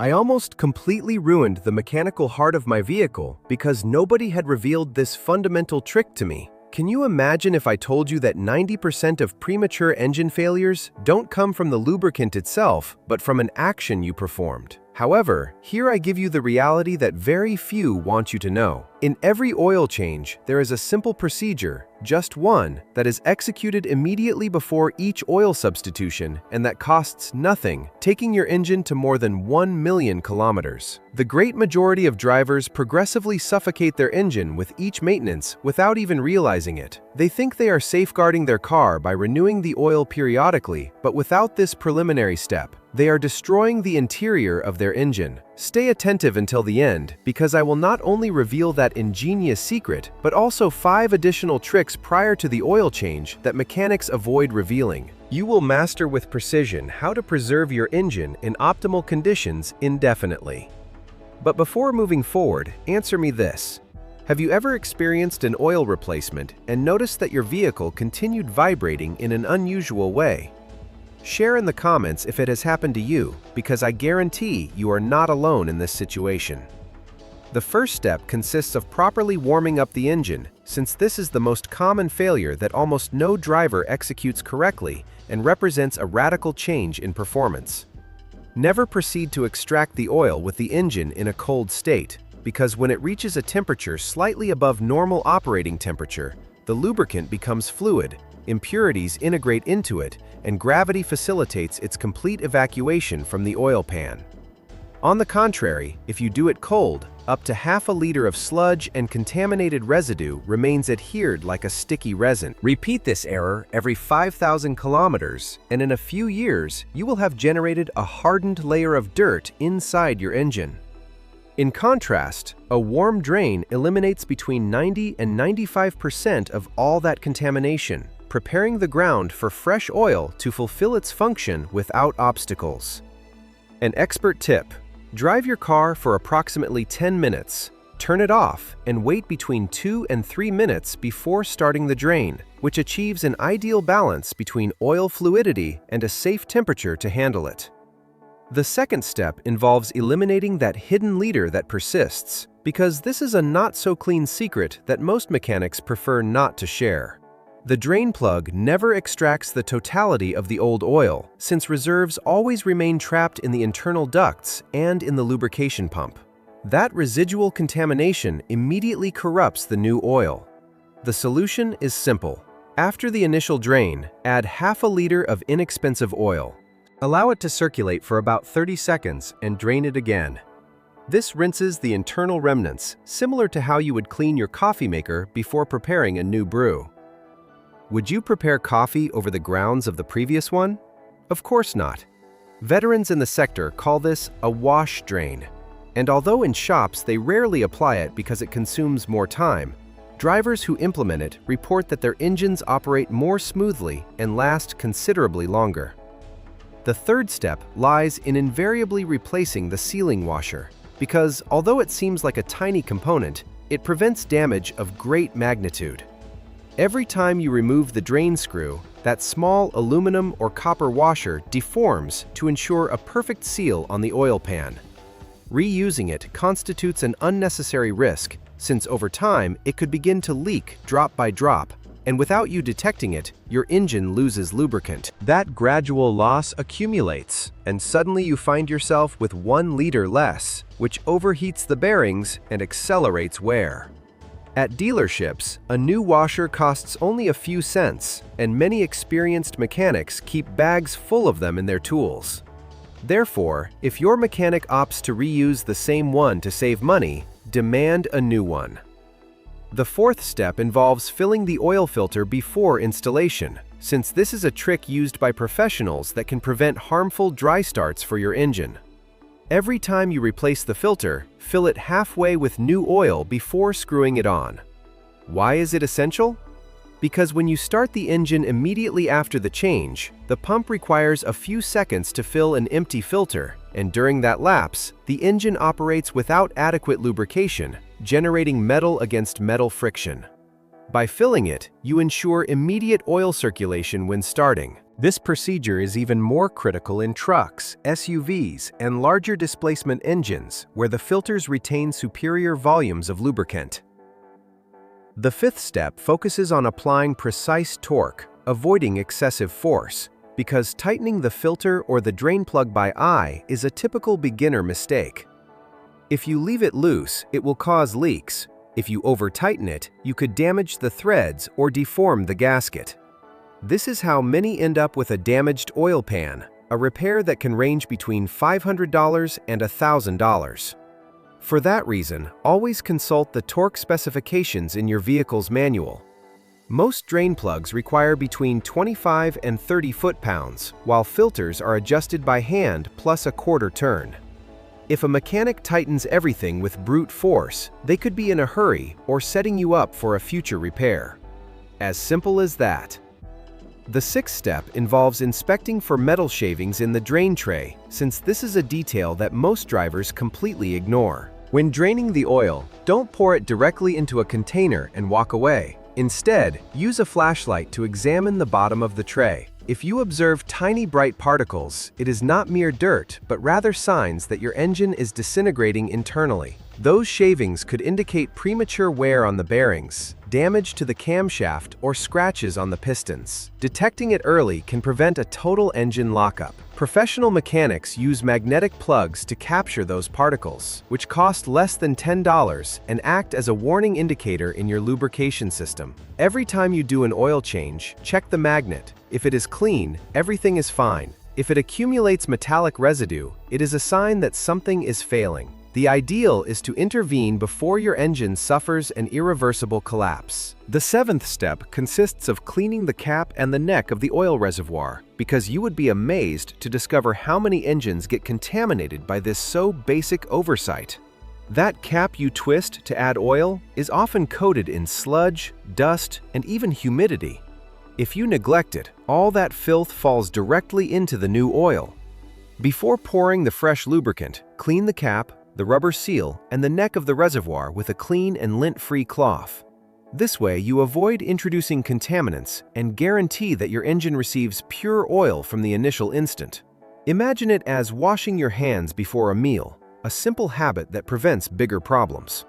I almost completely ruined the mechanical heart of my vehicle because nobody had revealed this fundamental trick to me. Can you imagine if I told you that 90% of premature engine failures don't come from the lubricant itself, but from an action you performed? However, here I give you the reality that very few want you to know. In every oil change, there is a simple procedure, just one, that is executed immediately before each oil substitution and that costs nothing, taking your engine to more than 1 million kilometers. The great majority of drivers progressively suffocate their engine with each maintenance without even realizing it. They think they are safeguarding their car by renewing the oil periodically, but without this preliminary step, they are destroying the interior of their engine. Stay attentive until the end, because I will not only reveal that ingenious secret, but also 5 additional tricks prior to the oil change that mechanics avoid revealing. You will master with precision how to preserve your engine in optimal conditions indefinitely. But before moving forward, answer me this. Have you ever experienced an oil replacement and noticed that your vehicle continued vibrating in an unusual way? Share in the comments if it has happened to you, because I guarantee you are not alone in this situation. The first step consists of properly warming up the engine, since this is the most common failure that almost no driver executes correctly and represents a radical change in performance. Never proceed to extract the oil with the engine in a cold state, because when it reaches a temperature slightly above normal operating temperature, the lubricant becomes fluid, impurities integrate into it, and gravity facilitates its complete evacuation from the oil pan. On the contrary, if you do it cold, up to half a liter of sludge and contaminated residue remains adhered like a sticky resin. Repeat this error every 5,000 kilometers, and in a few years, you will have generated a hardened layer of dirt inside your engine. In contrast, a warm drain eliminates between 90 and 95% of all that contamination, preparing the ground for fresh oil to fulfill its function without obstacles. An expert tip: drive your car for approximately 10 minutes, turn it off, and wait between 2 and 3 minutes before starting the drain, which achieves an ideal balance between oil fluidity and a safe temperature to handle it. The second step involves eliminating that hidden leader that persists, because this is a not-so-clean secret that most mechanics prefer not to share. The drain plug never extracts the totality of the old oil, since reserves always remain trapped in the internal ducts and in the lubrication pump. That residual contamination immediately corrupts the new oil. The solution is simple. After the initial drain, add half a liter of inexpensive oil. Allow it to circulate for about 30 seconds and drain it again. This rinses the internal remnants, similar to how you would clean your coffee maker before preparing a new brew. Would you prepare coffee over the grounds of the previous one? Of course not. Veterans in the sector call this a wash drain, and although in shops they rarely apply it because it consumes more time, drivers who implement it report that their engines operate more smoothly and last considerably longer. The third step lies in invariably replacing the sealing washer, because although it seems like a tiny component, it prevents damage of great magnitude. Every time you remove the drain screw, that small aluminum or copper washer deforms to ensure a perfect seal on the oil pan. Reusing it constitutes an unnecessary risk, since over time it could begin to leak drop by drop, and without you detecting it, your engine loses lubricant. That gradual loss accumulates, and suddenly you find yourself with 1 liter less, which overheats the bearings and accelerates wear. At dealerships, a new washer costs only a few cents, and many experienced mechanics keep bags full of them in their tools. Therefore, if your mechanic opts to reuse the same one to save money, demand a new one. The fourth step involves filling the oil filter before installation, since this is a trick used by professionals that can prevent harmful dry starts for your engine. Every time you replace the filter, fill it halfway with new oil before screwing it on. Why is it essential? Because when you start the engine immediately after the change, the pump requires a few seconds to fill an empty filter, and during that lapse, the engine operates without adequate lubrication, generating metal against metal friction. By filling it, you ensure immediate oil circulation when starting. This procedure is even more critical in trucks, SUVs, and larger displacement engines, where the filters retain superior volumes of lubricant. The fifth step focuses on applying precise torque, avoiding excessive force, because tightening the filter or the drain plug by eye is a typical beginner mistake. If you leave it loose, it will cause leaks. If you over-tighten it, you could damage the threads or deform the gasket. This is how many end up with a damaged oil pan, a repair that can range between $500 and $1,000. For that reason, always consult the torque specifications in your vehicle's manual. Most drain plugs require between 25 and 30 foot-pounds, while filters are adjusted by hand plus a quarter turn. If a mechanic tightens everything with brute force, they could be in a hurry or setting you up for a future repair. As simple as that. The sixth step involves inspecting for metal shavings in the drain tray, since this is a detail that most drivers completely ignore. When draining the oil, don't pour it directly into a container and walk away. Instead, use a flashlight to examine the bottom of the tray. If you observe tiny bright particles, it is not mere dirt, but rather signs that your engine is disintegrating internally. Those shavings could indicate premature wear on the bearings, damage to the camshaft, or scratches on the pistons. Detecting it early can prevent a total engine lockup. Professional mechanics use magnetic plugs to capture those particles, which cost less than $10 and act as a warning indicator in your lubrication system. Every time you do an oil change, check the magnet. If it is clean, everything is fine. If it accumulates metallic residue, it is a sign that something is failing. The ideal is to intervene before your engine suffers an irreversible collapse. The seventh step consists of cleaning the cap and the neck of the oil reservoir, because you would be amazed to discover how many engines get contaminated by this so basic oversight. That cap you twist to add oil is often coated in sludge, dust, and even humidity. If you neglect it, all that filth falls directly into the new oil. Before pouring the fresh lubricant, clean the cap, the rubber seal, and the neck of the reservoir with a clean and lint-free cloth. This way, you avoid introducing contaminants and guarantee that your engine receives pure oil from the initial instant. Imagine it as washing your hands before a meal, a simple habit that prevents bigger problems.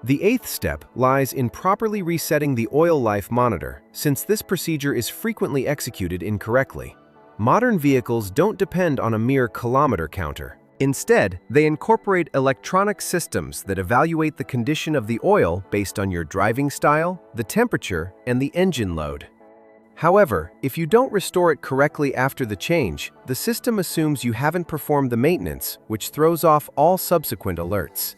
The eighth step lies in properly resetting the oil life monitor, since this procedure is frequently executed incorrectly. Modern vehicles don't depend on a mere kilometer counter. Instead, they incorporate electronic systems that evaluate the condition of the oil based on your driving style, the temperature, and the engine load. However, if you don't restore it correctly after the change, the system assumes you haven't performed the maintenance, which throws off all subsequent alerts.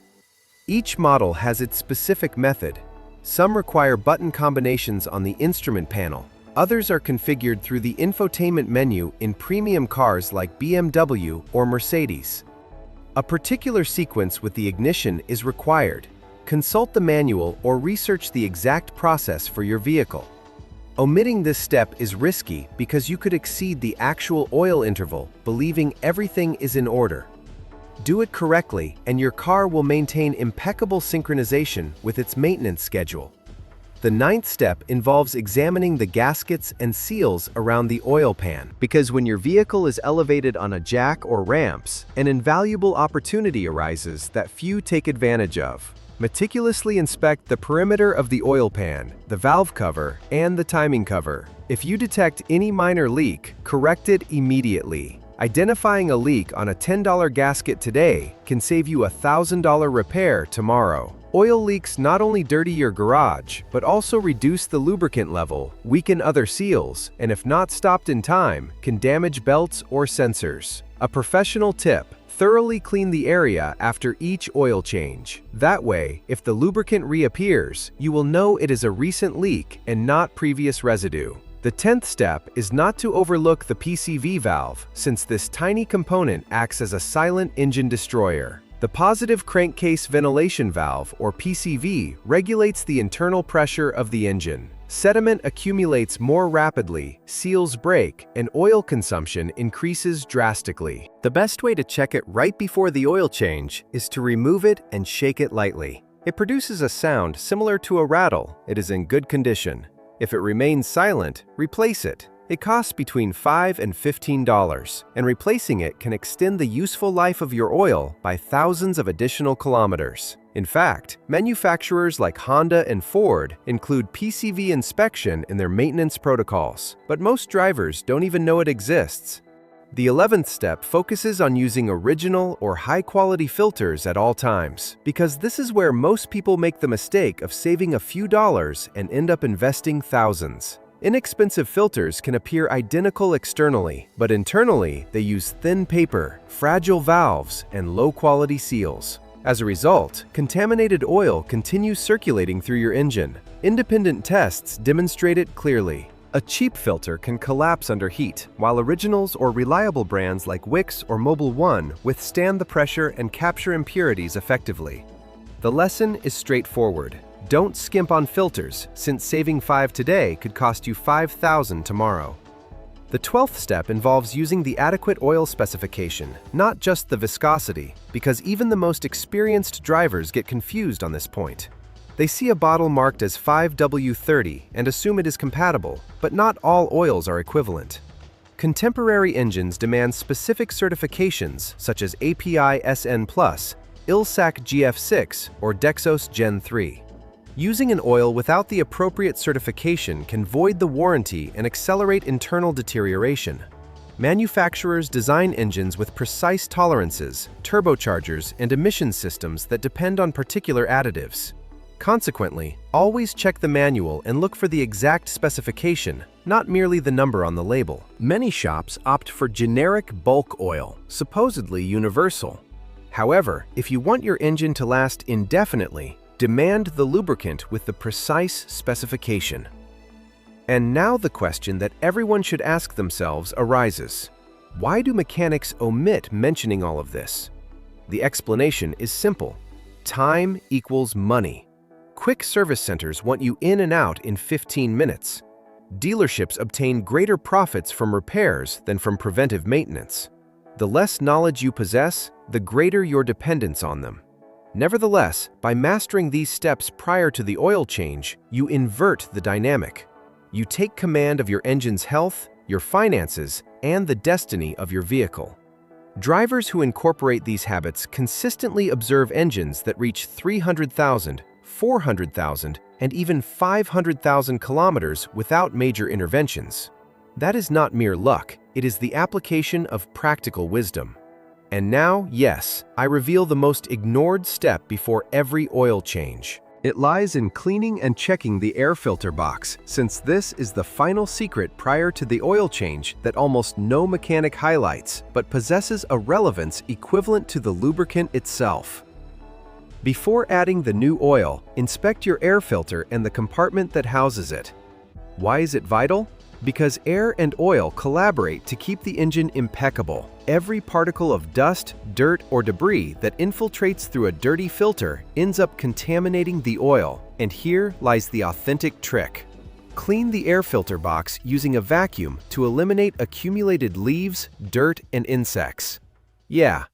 Each model has its specific method. Some require button combinations on the instrument panel. Others are configured through the infotainment menu in premium cars like BMW or Mercedes. A particular sequence with the ignition is required. Consult the manual or research the exact process for your vehicle. Omitting this step is risky because you could exceed the actual oil interval, believing everything is in order. Do it correctly, and your car will maintain impeccable synchronization with its maintenance schedule. The ninth step involves examining the gaskets and seals around the oil pan, because when your vehicle is elevated on a jack or ramps, an invaluable opportunity arises that few take advantage of. Meticulously inspect the perimeter of the oil pan, the valve cover, and the timing cover. If you detect any minor leak, correct it immediately. Identifying a leak on a $10 gasket today can save you a $1,000 repair tomorrow. Oil leaks not only dirty your garage, but also reduce the lubricant level, weaken other seals, and if not stopped in time, can damage belts or sensors. A professional tip: thoroughly clean the area after each oil change. That way, if the lubricant reappears, you will know it is a recent leak and not previous residue. The 10th step is not to overlook the PCV valve, since this tiny component acts as a silent engine destroyer. The positive crankcase ventilation valve, or PCV, regulates the internal pressure of the engine. Sediment accumulates more rapidly, seals break, and oil consumption increases drastically. The best way to check it right before the oil change is to remove it and shake it lightly. It produces a sound similar to a rattle. It is in good condition. If it remains silent, replace it. It costs between $5 and $15, and replacing it can extend the useful life of your oil by thousands of additional kilometers. In fact, manufacturers like Honda and Ford include PCV inspection in their maintenance protocols, but most drivers don't even know it exists. The 11th step focuses on using original or high-quality filters at all times, because this is where most people make the mistake of saving a few dollars and end up investing thousands. Inexpensive filters can appear identical externally, but internally they use thin paper, fragile valves, and low-quality seals. As a result, contaminated oil continues circulating through your engine. Independent tests demonstrate it clearly. A cheap filter can collapse under heat, while originals or reliable brands like Wix or Mobil 1 withstand the pressure and capture impurities effectively. The lesson is straightforward. Don't skimp on filters, since saving $5 today could cost you $5,000 tomorrow. The 12th step involves using the adequate oil specification, not just the viscosity, because even the most experienced drivers get confused on this point. They see a bottle marked as 5W30 and assume it is compatible, but not all oils are equivalent. Contemporary engines demand specific certifications such as API SN+, ILSAC GF6, or Dexos Gen 3. Using an oil without the appropriate certification can void the warranty and accelerate internal deterioration. Manufacturers design engines with precise tolerances, turbochargers, and emission systems that depend on particular additives. Consequently, always check the manual and look for the exact specification, not merely the number on the label. Many shops opt for generic bulk oil, supposedly universal. However, if you want your engine to last indefinitely, demand the lubricant with the precise specification. And now the question that everyone should ask themselves arises. Why do mechanics omit mentioning all of this? The explanation is simple. Time equals money. Quick service centers want you in and out in 15 minutes. Dealerships obtain greater profits from repairs than from preventive maintenance. The less knowledge you possess, the greater your dependence on them. Nevertheless, by mastering these steps prior to the oil change, you invert the dynamic. You take command of your engine's health, your finances, and the destiny of your vehicle. Drivers who incorporate these habits consistently observe engines that reach 300,000, 400,000, and even 500,000 kilometers without major interventions. That is not mere luck, it is the application of practical wisdom. And now, yes, I reveal the most ignored step before every oil change. It lies in cleaning and checking the air filter box, since this is the final secret prior to the oil change that almost no mechanic highlights, but possesses a relevance equivalent to the lubricant itself. Before adding the new oil, inspect your air filter and the compartment that houses it. Why is it vital? Because air and oil collaborate to keep the engine impeccable. Every particle of dust, dirt, or debris that infiltrates through a dirty filter ends up contaminating the oil, and here lies the authentic trick. Clean the air filter box using a vacuum to eliminate accumulated leaves, dirt, and insects. Yeah,